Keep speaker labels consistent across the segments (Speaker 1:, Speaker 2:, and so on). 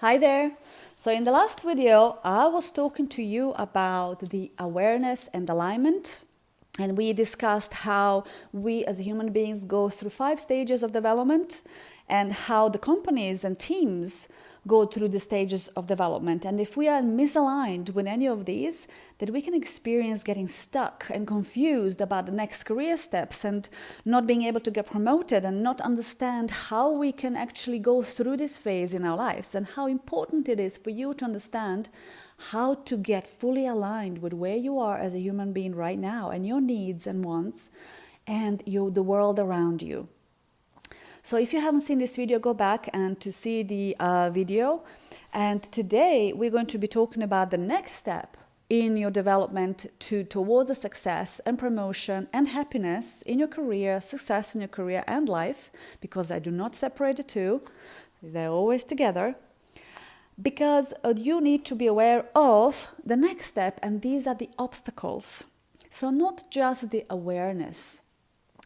Speaker 1: Hi there. So in the last video, I was talking to you about the awareness and alignment. And we discussed how we as human beings go through 5 stages of development and how the companies and teams go through the stages of development. And if we are misaligned with any of these, that we can experience getting stuck and confused about the next career steps and not being able to get promoted and not understand how we can actually go through this phase in our lives and how important it is for you to understand how to get fully aligned with where you are as a human being right now and your needs and wants and the world around you. So if you haven't seen this video, go back and to see the video. And today we're going to be talking about the next step in your development towards a success and promotion and happiness in your career, success in your career and life, because I do not separate the two. They're always together. Because you need to be aware of the next step, and these are the obstacles. So not just the awareness.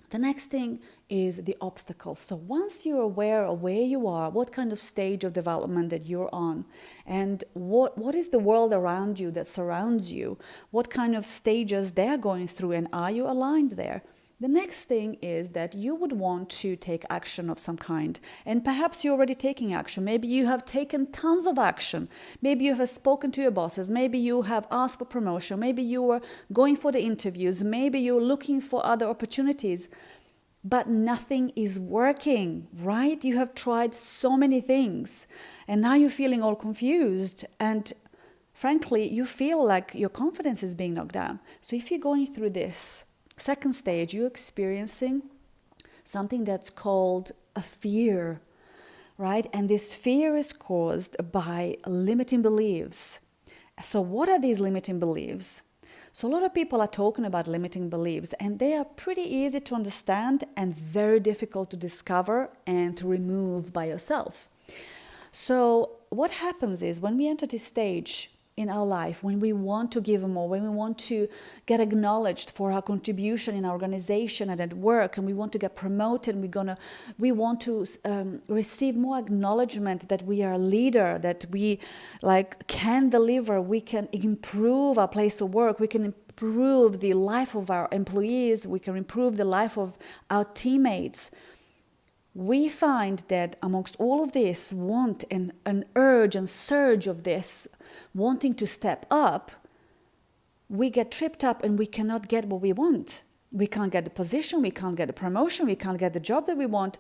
Speaker 1: The next thing is the obstacles. So once you're aware of where you are, what kind of stage of development that you're on, and what is the world around you that surrounds you, what kind of stages they're going through, and are you aligned there? The next thing is that you would want to take action of some kind. And perhaps you're already taking action. Maybe you have taken tons of action. Maybe you have spoken to your bosses. Maybe you have asked for promotion. Maybe you are going for the interviews. Maybe you're looking for other opportunities. But nothing is working, right? You have tried so many things. And now you're feeling all confused. And frankly, you feel like your confidence is being knocked down. So if you're going through this, second stage, you're experiencing something that's called a fear, right? And this fear is caused by limiting beliefs. So what are these limiting beliefs? So a lot of people are talking about limiting beliefs, and they are pretty easy to understand and very difficult to discover and to remove by yourself. So what happens is when we enter this stage in our life, when we want to give more, when we want to get acknowledged for our contribution in our organization and at work, and we want to get promoted, we want to receive more acknowledgement that we are a leader, that we can deliver, we can improve our place of work, we can improve the life of our employees, we can improve the life of our teammates. We find that amongst all of this want and an urge and surge of this, wanting to step up, we get tripped up and we cannot get what we want. We can't get the position, we can't get the promotion, we can't get the job that we want,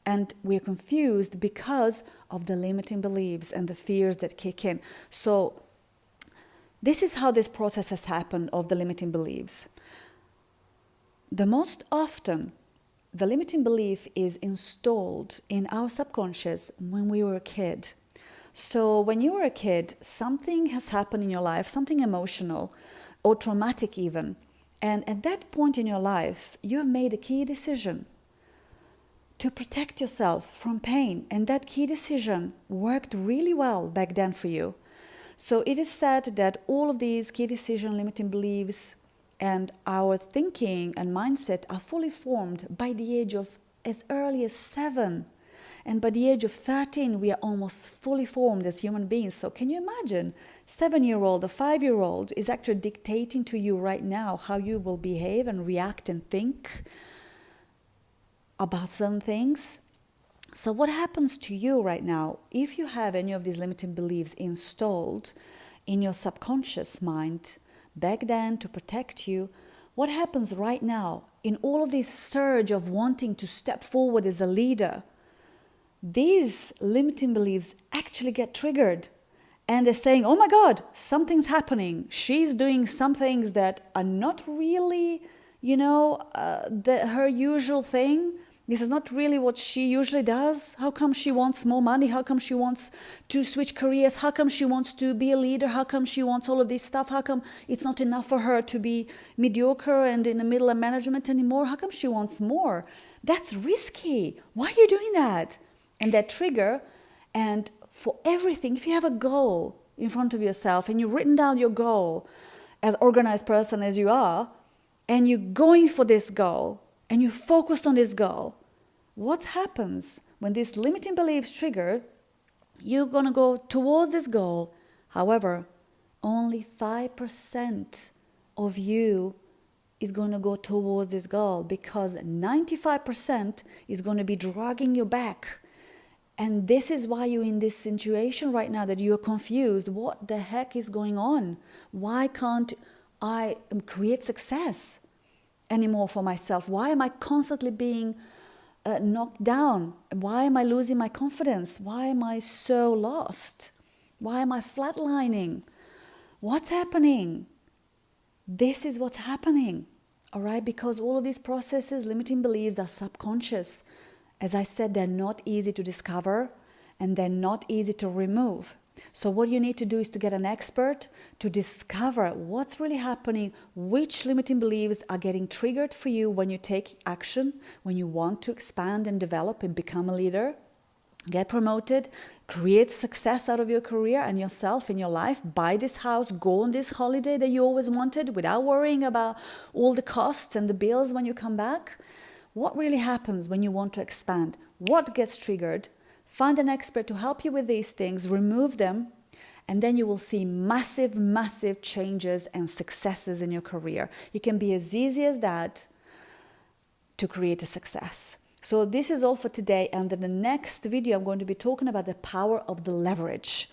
Speaker 1: and we're confused because of the limiting beliefs and the fears that kick in. So this is how this process has happened of the limiting beliefs. The most often, the limiting belief is installed in our subconscious when we were a kid. So when you were a kid, something has happened in your life, something emotional or traumatic even. And at that point in your life, you have made a key decision to protect yourself from pain. And that key decision worked really well back then for you. So it is said that all of these key decision limiting beliefs and our thinking and mindset are fully formed by the age of as early as 7. And by the age of 13, we are almost fully formed as human beings. So can you imagine? 7-year-old or 5-year-old is actually dictating to you right now how you will behave and react and think about certain things. So what happens to you right now if you have any of these limiting beliefs installed in your subconscious mind back then to protect you? What happens right now in all of this surge of wanting to step forward as a leader? These limiting beliefs actually get triggered, and they're saying, oh my God, something's happening. She's doing some things that are not really, her usual thing. This is not really what she usually does. How come she wants more money? How come she wants to switch careers? How come she wants to be a leader? How come she wants all of this stuff? How come it's not enough for her to be mediocre and in the middle of management anymore? How come she wants more? That's risky. Why are you doing that? And that trigger, and for everything, if you have a goal in front of yourself and you've written down your goal as organized person as you are, and you're going for this goal, and you're focused on this goal, what happens when these limiting beliefs trigger? You're going to go towards this goal. However, only 5% of you is going to go towards this goal, because 95% is going to be dragging you back. And this is why you're in this situation right now, that you're confused. What the heck is going on? Why can't I create success anymore for myself? Why am I constantly being knocked down? Why am I losing my confidence? Why am I so lost? Why am I flatlining? What's happening? This is what's happening, all right? Because all of these processes, limiting beliefs, are subconscious. As I said, they're not easy to discover and they're not easy to remove. So what you need to do is to get an expert to discover what's really happening, which limiting beliefs are getting triggered for you when you take action, when you want to expand and develop and become a leader, get promoted, create success out of your career and yourself in your life, buy this house, go on this holiday that you always wanted without worrying about all the costs and the bills when you come back. What really happens when you want to expand? What gets triggered? Find an expert to help you with these things, remove them, and then you will see massive, massive changes and successes in your career. It can be as easy as that to create a success. So this is all for today, and in the next video I'm going to be talking about the power of the leverage.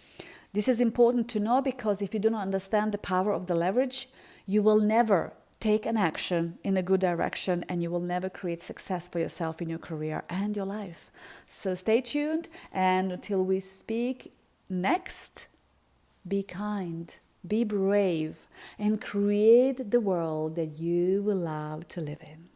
Speaker 1: This is important to know, because if you do not understand the power of the leverage, you will never take an action in a good direction, and you will never create success for yourself in your career and your life. So stay tuned, and until we speak next, be kind, be brave, and create the world that you will love to live in.